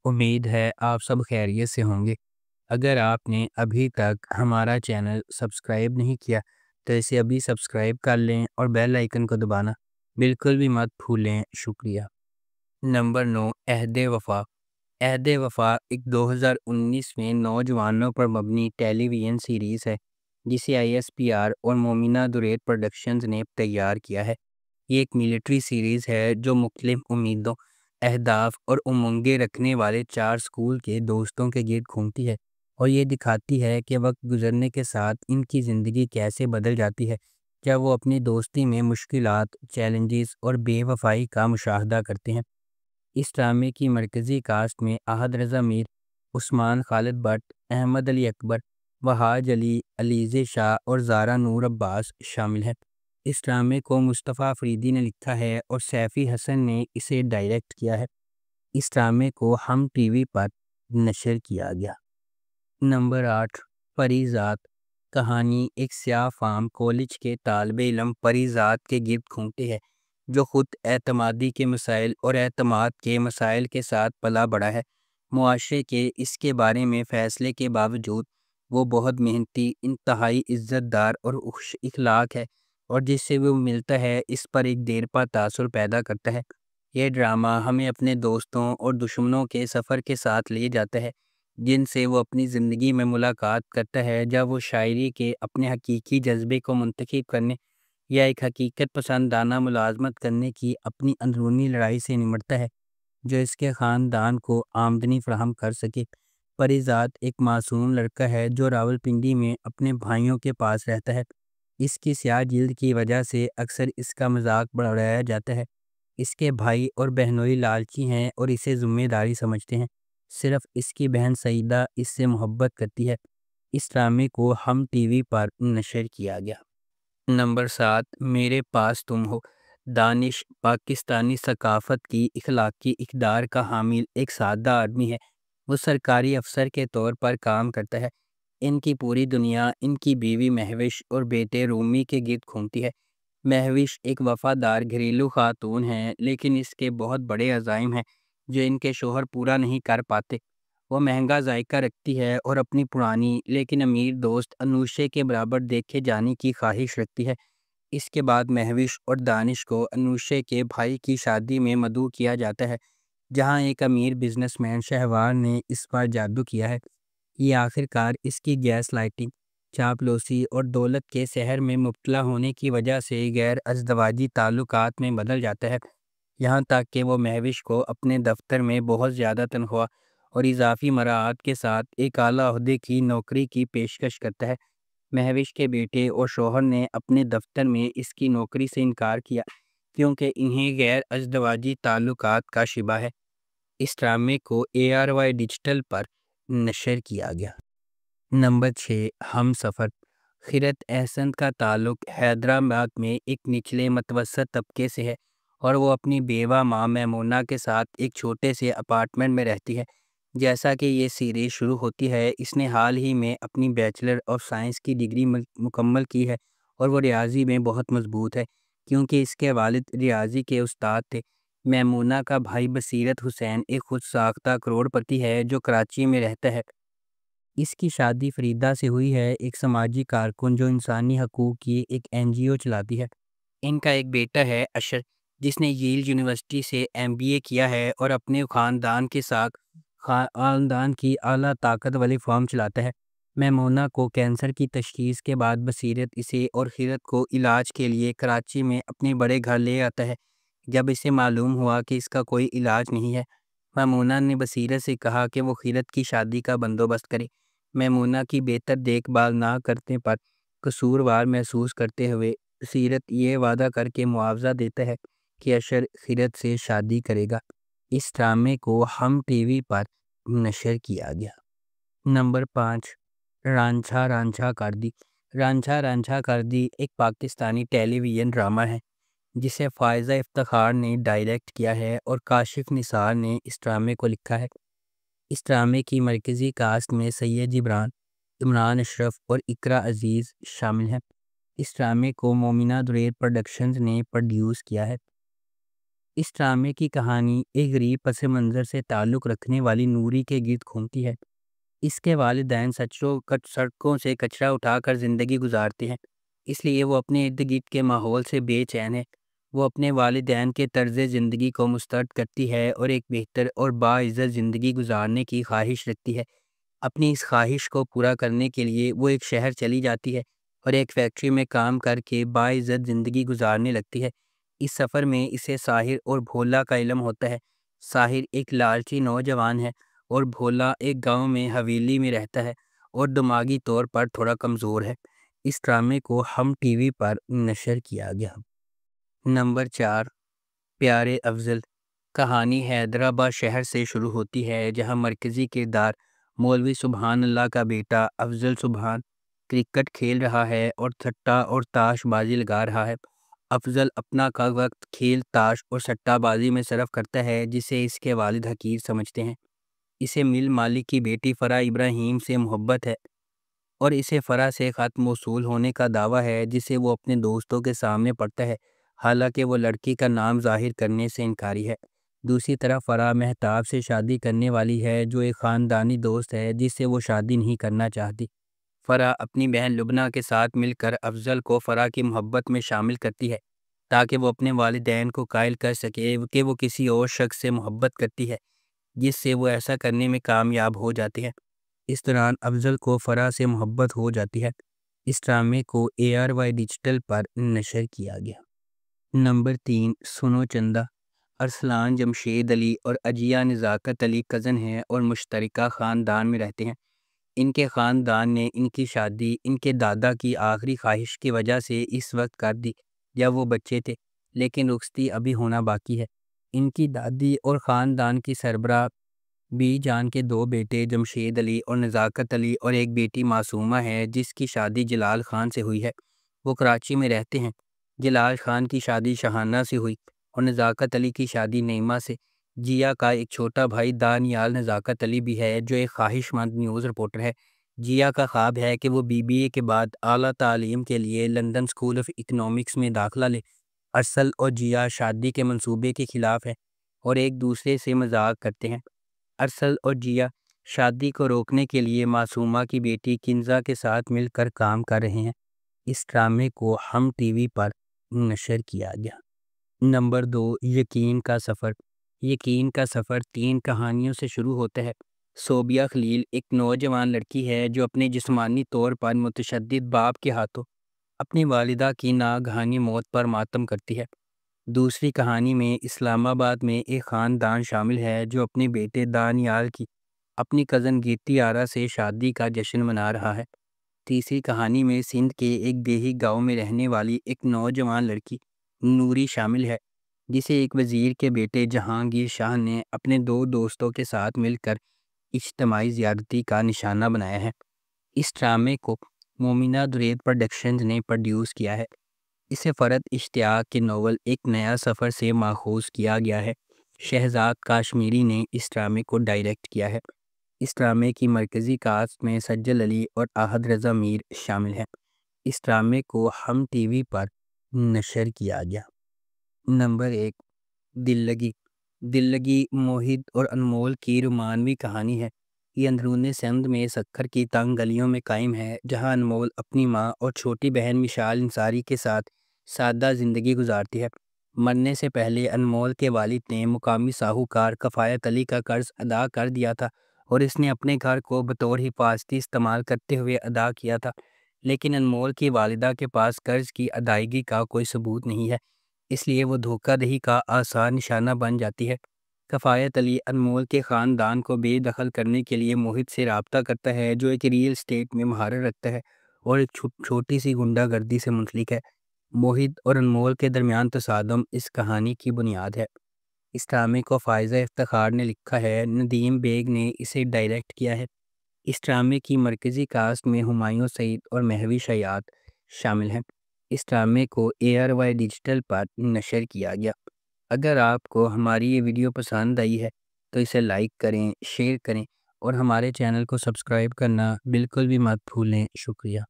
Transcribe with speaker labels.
Speaker 1: امید ہے آپ سب خیریت سے ہوں گے۔ اگر آپ نے ابھی تک ہمارا چینل سبسکرائب نہیں کیا تو اسے ابھی سبسکرائب کر لیں اور بیل آئیکن کو دبانا بالکل بھی مت بھولیں۔ شکریہ۔ نمبر 9، عہد وفا۔ عہد وفا ایک 2019 میں نوجوانوں پر مبنی ٹیلی ویژن سیریز ہے جسے ISPR اور مومنہ دریر پروڈکشنز نے تیار کیا ہے۔ یہ ایک ملٹری سیریز ہے جو مختلف امیدوں، اہداف اور امنگیں رکھنے والے 4 اسکول کے دوستوں کے گرد گھومتی ہے اور یہ دکھاتی ہے کہ وقت گزرنے کے ساتھ ان کی زندگی کیسے بدل جاتی ہے جب وہ اپنی دوستی میں مشکلات، چیلنجز اور بے وفائی کا مشاہدہ کرتے ہیں۔ اس ڈرامے کی مرکزی کاسٹ میں احد رضا میر، عثمان خالد بٹ، احمد علی اکبر، وہاج علی، علیزے شاہ اور زارا نور عباس شامل ہیں۔ اس ڈرامے کو مصطفیٰ افریدی نے لکھا ہے اور سیفی حسن نے اسے ڈائریکٹ کیا ہے۔ اس ڈرامے کو ہم ٹی وی پر نشر کیا گیا۔ نمبر 8، پری ذات۔ کہانی ایک سیاہ فام کالج کے طالب علم پری ذات کے گرد گھومتی ہے جو خود اعتمادی کے مسائل اور اعتماد کے مسائل کے ساتھ پلا بڑھا ہے۔ معاشرے کے اس کے بارے میں فیصلے کے باوجود وہ بہت محنتی، انتہائی عزت دار اور خوش اخلاق ہے اور جس سے وہ ملتا ہے اس پر ایک دیرپا تاثر پیدا کرتا ہے۔ یہ ڈرامہ ہمیں اپنے دوستوں اور دشمنوں کے سفر کے ساتھ لے جاتا ہے جن سے وہ اپنی زندگی میں ملاقات کرتا ہے جب وہ شاعری کے اپنے حقیقی جذبے کو منتخب کرنے یا ایک حقیقت پسندانہ ملازمت کرنے کی اپنی اندرونی لڑائی سے نمٹتا ہے جو اس کے خاندان کو آمدنی فراہم کر سکے۔ پری ذات ایک معصوم لڑکا ہے جو راولپنڈی میں اپنے بھائیوں کے پاس رہتا ہے۔ اس کی سیاہ جلد کی وجہ سے اکثر اس کا مذاق بڑھایا جاتا ہے۔ اس کے بھائی اور بہنوئی لالچی ہیں اور اسے ذمہ داری سمجھتے ہیں۔ صرف اس کی بہن سعیدہ اس سے محبت کرتی ہے۔ اس ڈرامے کو ہم ٹی وی پر نشر کیا گیا۔ نمبر 7، میرے پاس تم ہو۔ دانش پاکستانی ثقافت کی اخلاقی اقدار کا حامل ایک سادہ آدمی ہے۔ وہ سرکاری افسر کے طور پر کام کرتا ہے۔ ان کی پوری دنیا ان کی بیوی مہوش اور بیٹے رومی کے گرد گھومتی ہے۔ مہوش ایک وفادار گھریلو خاتون ہیں لیکن اس کے بہت بڑے عزائم ہیں جو ان کے شوہر پورا نہیں کر پاتے۔ وہ مہنگا ذائقہ رکھتی ہے اور اپنی پرانی لیکن امیر دوست انوشے کے برابر دیکھے جانے کی خواہش رکھتی ہے۔ اس کے بعد مہوش اور دانش کو انوشے کے بھائی کی شادی میں مدعو کیا جاتا ہے جہاں ایک امیر بزنس مین شہوار نے اس پر جادو کیا ہے۔ یہ آخرکار اس کی گیس لائٹنگ، چاپلوسی اور دولت کے سحر میں مبتلا ہونے کی وجہ سے غیر ازدواجی تعلقات میں بدل جاتا ہے، یہاں تک کہ وہ مہوش کو اپنے دفتر میں بہت زیادہ تنخواہ اور اضافی مراعات کے ساتھ ایک اعلیٰ عہدے کی نوکری کی پیشکش کرتا ہے۔ مہوش کے بیٹے اور شوہر نے اپنے دفتر میں اس کی نوکری سے انکار کیا کیونکہ انہیں غیر ازدواجی تعلقات کا شبہ ہے۔ اس ڈرامے کو ARY ڈیجیٹل پر نشر کیا گیا۔ نمبر 6، ہم سفر۔ خیرت احسن کا تعلق حیدرآباد میں ایک نچلے متوسط طبقے سے ہے اور وہ اپنی بیوہ ماں میمونہ کے ساتھ ایک چھوٹے سے اپارٹمنٹ میں رہتی ہے۔ جیسا کہ یہ سیریز شروع ہوتی ہے، اس نے حال ہی میں اپنی بیچلر آف سائنس کی ڈگری مکمل کی ہے اور وہ ریاضی میں بہت مضبوط ہے کیونکہ اس کے والد ریاضی کے استاد تھے۔ میمونہ کا بھائی بصیرت حسین ایک خود ساختہ کروڑ پتی ہے جو کراچی میں رہتا ہے۔ اس کی شادی فریدہ سے ہوئی ہے، ایک سماجی کارکن جو انسانی حقوق کی ایک NGO چلاتی ہے۔ ان کا ایک بیٹا ہے اشر جس نے ییل یونیورسٹی سے MBA کیا ہے اور اپنے خاندان کے ساتھ خاندان کی اعلیٰ طاقت والی فارم چلاتا ہے۔ میمونہ کو کینسر کی تشخیص کے بعد بصیرت اسے اور خیرت کو علاج کے لیے کراچی میں اپنے بڑے گھر لے آتا ہے۔ جب اسے معلوم ہوا کہ اس کا کوئی علاج نہیں ہے، میمونہ نے بصیرت سے کہا کہ وہ خیرت کی شادی کا بندوبست کرے۔ میمونہ کی بہتر دیکھ بھال نہ کرنے پر قصوروار محسوس کرتے ہوئے بصیرت یہ وعدہ کر کے معاوضہ دیتا ہے کہ اشر خیرت سے شادی کرے گا۔ اس ڈرامے کو ہم ٹی وی پر نشر کیا گیا۔ نمبر 5، رانجھا رانجھا کردی۔ رانجھا رانجھا کردی ایک پاکستانی ٹیلی ویژن ڈرامہ ہے جسے فائزہ افتخار نے ڈائریکٹ کیا ہے اور کاشف نثار نے اس ڈرامے کو لکھا ہے۔ اس ڈرامے کی مرکزی کاسٹ میں سید جبران، عمران اشرف اور اقرا عزیز شامل ہیں۔ اس ڈرامے کو مومنہ دریر پروڈکشنز نے پروڈیوس کیا ہے۔ اس ڈرامے کی کہانی ایک غریب پس منظر سے تعلق رکھنے والی نوری کے گرد گھومتی ہے۔ اس کے والدین سڑکوں سے کچرا اٹھا کر زندگی گزارتے ہیں، اس لیے وہ اپنے ارد گرد کے ماحول سے بے چین ہے۔ وہ اپنے والدین کے طرز زندگی کو مسترد کرتی ہے اور ایک بہتر اور باعزت زندگی گزارنے کی خواہش رکھتی ہے۔ اپنی اس خواہش کو پورا کرنے کے لیے وہ ایک شہر چلی جاتی ہے اور ایک فیکٹری میں کام کر کے باعزت زندگی گزارنے لگتی ہے۔ اس سفر میں اسے ساحر اور بھولا کا علم ہوتا ہے۔ ساحر ایک لالچی نوجوان ہے اور بھولا ایک گاؤں میں حویلی میں رہتا ہے اور دماغی طور پر تھوڑا کمزور ہے۔ اس ڈرامے کو ہم ٹی وی پر نشر کیا گیا۔ نمبر 4، پیارے افضل۔ کہانی حیدرآباد شہر سے شروع ہوتی ہے، جہاں مرکزی کردار مولوی سبحان اللہ کا بیٹا افضل سبحان کرکٹ کھیل رہا ہے اور سٹہ اور تاش بازی لگا رہا ہے۔ افضل اپنا کا وقت کھیل، تاش اور سٹہ بازی میں صرف کرتا ہے، جسے اس کے والد حقیر سمجھتے ہیں۔ اسے مل مالک کی بیٹی فرح ابراہیم سے محبت ہے اور اسے فرح سے خط موصول ہونے کا دعویٰ ہے، جسے وہ اپنے دوستوں کے سامنے پڑھتا ہے، حالانکہ وہ لڑکی کا نام ظاہر کرنے سے انکاری ہے۔ دوسری طرف فرح مہتاب سے شادی کرنے والی ہے، جو ایک خاندانی دوست ہے جس سے وہ شادی نہیں کرنا چاہتی۔ فرح اپنی بہن لبنہ کے ساتھ مل کر افضل کو فرح کی محبت میں شامل کرتی ہے، تاکہ وہ اپنے والدین کو قائل کر سکے کہ وہ کسی اور شخص سے محبت کرتی ہے، جس سے وہ ایسا کرنے میں کامیاب ہو جاتے ہیں۔ اس دوران افضل کو فرح سے محبت ہو جاتی ہے۔ اس ڈرامے کو ARY ڈیجیٹل پر نشر کیا گیا۔ نمبر 3، سنو چندہ۔ ارسلان جمشید علی اور عجیہ نزاکت علی کزن ہیں اور مشترکہ خاندان میں رہتے ہیں۔ ان کے خاندان نے ان کی شادی ان کے دادا کی آخری خواہش کی وجہ سے اس وقت کر دی جب وہ بچے تھے، لیکن رخصتی ابھی ہونا باقی ہے۔ ان کی دادی اور خاندان کی سربراہ بی جان کے 2 بیٹے جمشید علی اور نزاکت علی اور ایک بیٹی معصومہ ہے، جس کی شادی جلال خان سے ہوئی ہے۔ وہ کراچی میں رہتے ہیں۔ جلال خان کی شادی شہانہ سے ہوئی اور نزاکت علی کی شادی نعیمہ سے۔ جیا کا ایک چھوٹا بھائی دانیال نزاکت علی بھی ہے، جو ایک خواہش مند نیوز رپورٹر ہے۔ جیا کا خواب ہے کہ وہ BBA کے بعد اعلیٰ تعلیم کے لیے لندن اسکول آف اکنامکس میں داخلہ لے۔ ارسل اور جیا شادی کے منصوبے کے خلاف ہیں اور ایک دوسرے سے مذاق کرتے ہیں۔ ارسل اور جیا شادی کو روکنے کے لیے معصومہ کی بیٹی کنزا کے ساتھ مل کر کام کر رہے ہیں۔ اس ڈرامے کو ہم ٹی وی پر نشر کیا گیا۔ نمبر 2، یقین کا سفر۔ یقین کا سفر 3 کہانیوں سے شروع ہوتا ہے۔ صوبیہ خلیل ایک نوجوان لڑکی ہے جو اپنے جسمانی طور پر متشدد باپ کے ہاتھوں اپنی والدہ کی ناگہانی موت پر ماتم کرتی ہے۔ دوسری کہانی میں اسلام آباد میں ایک خاندان شامل ہے جو اپنے بیٹے دانیال کی اپنی کزن گیتی آرا سے شادی کا جشن منا رہا ہے۔ تیسری کہانی میں سندھ کے ایک دیہی گاؤں میں رہنے والی ایک نوجوان لڑکی نوری شامل ہے، جسے ایک وزیر کے بیٹے جہانگیر شاہ نے اپنے 2 دوستوں کے ساتھ مل کر اجتماعی زیادتی کا نشانہ بنایا ہے۔ اس ڈرامے کو مومنہ درید پروڈکشنز نے پروڈیوس کیا ہے۔ اسے فرد اشتیاق کے ناول ایک نیا سفر سے ماخوذ کیا گیا ہے۔ شہزاد کاشمیری نے اس ڈرامے کو ڈائریکٹ کیا ہے۔ اس ڈرامے کی مرکزی کاسٹ میں سجل علی اور احد رضا میر شامل ہیں۔ اس ڈرامے کو ہم ٹی وی پر نشر کیا گیا۔ نمبر 1، دل لگی۔ دل لگی موہد اور انمول کی رومانوی کہانی ہے۔ یہ اندرون سندھ میں سکھر کی تنگ گلیوں میں قائم ہے، جہاں انمول اپنی ماں اور چھوٹی بہن مشال انصاری کے ساتھ سادہ زندگی گزارتی ہے۔ مرنے سے پہلے انمول کے والد نے مقامی ساہوکار کفایت علی کا قرض ادا کر دیا تھا اور اس نے اپنے گھر کو بطور حفاظتی استعمال کرتے ہوئے ادا کیا تھا، لیکن انمول کی والدہ کے پاس قرض کی ادائیگی کا کوئی ثبوت نہیں ہے، اس لیے وہ دھوکہ دہی کا آسان نشانہ بن جاتی ہے۔ کفایت علی انمول کے خاندان کو بے دخل کرنے کے لیے موہد سے رابطہ کرتا ہے، جو ایک ریئل اسٹیٹ میں مہارت رکھتا ہے اور ایک چھوٹی سی غنڈہ گردی سے منسلک ہے۔ موہد اور انمول کے درمیان تصادم اس کہانی کی بنیاد ہے۔ اس ڈرامے کو فائزہ افتخار نے لکھا ہے، ندیم بیگ نے اسے ڈائریکٹ کیا ہے۔ اس ڈرامے کی مرکزی کاسٹ میں ہمایوں سعید اور مہوی شیاد شامل ہیں۔ اس ڈرامے کو ARY ڈیجیٹل پر نشر کیا گیا۔ اگر آپ کو ہماری یہ ویڈیو پسند آئی ہے تو اسے لائک کریں، شیئر کریں اور ہمارے چینل کو سبسکرائب کرنا بالکل بھی مت بھولیں۔ شکریہ۔